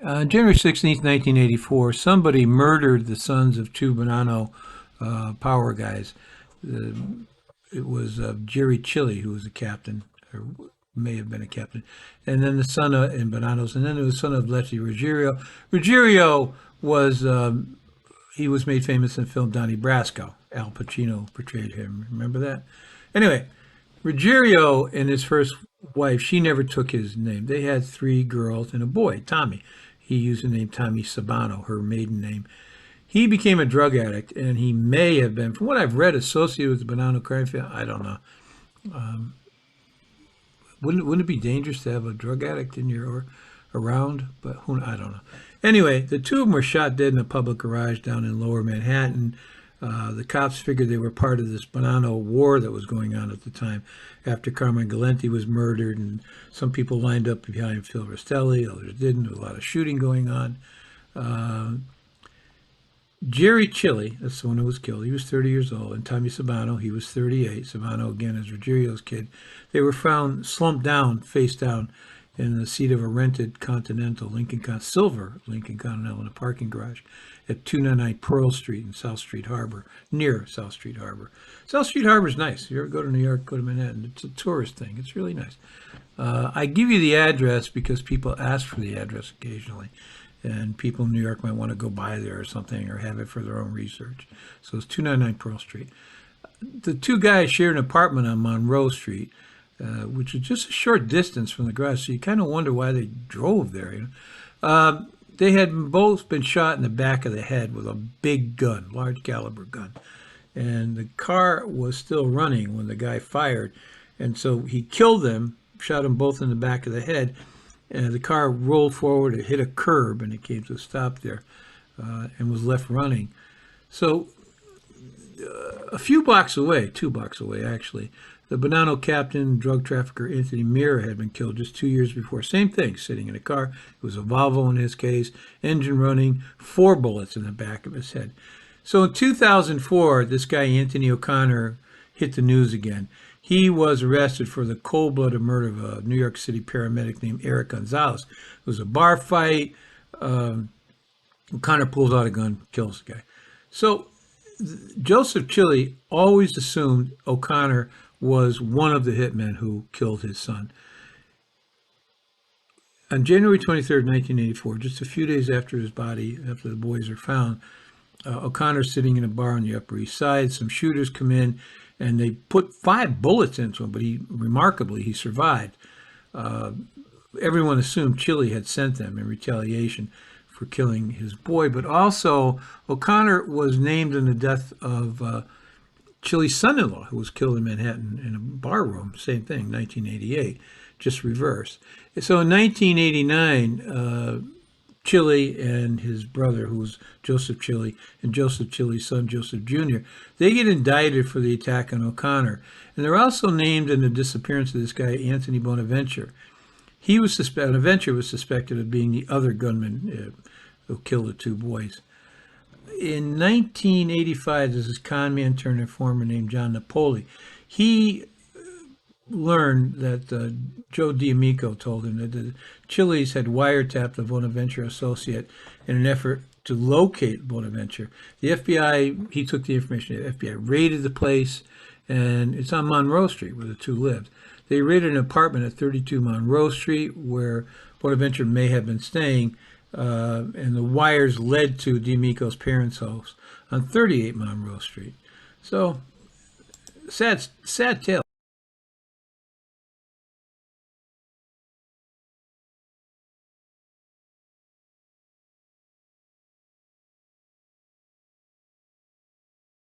January 16th, 1984, somebody murdered the sons of two Bonanno power guys. Uh, it was Jerry Chilli, who was a captain, or may have been a captain, and then the son of in Bonanno's, and then there was the son of Lefty Ruggerio. Ruggerio was he was made famous in the film Donnie Brasco. Al Pacino portrayed him. Remember that? Anyway, Ruggiero and his first wife, she never took his name. They had three girls and a boy, Tommy. He used the name Tommy Sbano, her maiden name. He became a drug addict, and he may have been, from what I've read, associated with the Bonanno crime family. I don't know. Wouldn't it be dangerous to have a drug addict in your around? But I don't know. Anyway, the two of them were shot dead in a public garage down in Lower Manhattan. The cops figured they were part of this Bonanno war that was going on at the time after Carmine Galante was murdered, and some people lined up behind Phil Rastelli, others didn't. There was a lot of shooting going on. Jerry Chilli, that's the one who was killed, he was 30 years old, and Tommy Sbano, he was 38. Sbano, again, is Ruggerio's kid. They were found slumped down, face down, in the seat of a rented silver Lincoln Continental in a parking garage at 299 Pearl Street in South Street Harbor, near South Street Harbor. South Street Harbor is nice. If you ever go to New York, go to Manhattan. It's a tourist thing. It's really nice. I give you the address because people ask for the address occasionally, and people in New York might want to go by there or something or have it for their own research. So it's 299 Pearl Street. The two guys shared an apartment on Monroe Street, which is just a short distance from the garage, so you kind of wonder why they drove there. You know? They had both been shot in the back of the head with a big gun, large caliber gun. And the car was still running when the guy fired. And so he killed them, shot them both in the back of the head. And the car rolled forward, it hit a curb, and it came to a stop there and was left running. So a few blocks away, 2 blocks away actually, the Bonanno captain, drug trafficker Anthony Mira had been killed just 2 years before. Same thing, sitting in a car. It was a Volvo in his case, engine running, 4 bullets in the back of his head. So in 2004, this guy Anthony O'Connor hit the news again. He was arrested for the cold-blooded murder of a New York City paramedic named Eric Gonzalez. It was a bar fight. O'Connor pulls out a gun, kills the guy. So Joseph Chilli always assumed O'Connor was one of the hitmen who killed his son. On January 23rd, 1984, just a few days after the boys are found, O'Connor's sitting in a bar on the Upper East Side. Some shooters come in, and they put 5 bullets into him, but remarkably, he survived. Everyone assumed Chilli had sent them in retaliation for killing his boy, but also O'Connor was named in the death of Chilli's son-in-law, who was killed in Manhattan in a bar room. Same thing, 1988, just reversed. So in 1989, Chilli and his brother, who was Joseph Chilli, and Joseph Chilli's son, Joseph Jr., they get indicted for the attack on O'Connor. And they're also named in the disappearance of this guy, Anthony Bonaventure. Bonaventure was suspected of being the other gunman who killed the 2 boys. In 1985, there's this con man turned informer named John Napoli. He learned that Joe D'Amico told him that the Chillis had wiretapped the Bonaventure associate in an effort to locate Bonaventure. The FBI, he took the information, the FBI raided the place, and it's on Monroe Street where the 2 lived. They raided an apartment at 32 Monroe Street where Bonaventure may have been staying, and the wires led to D'Amico's parents' house on 38 Monroe Street. So, sad tale.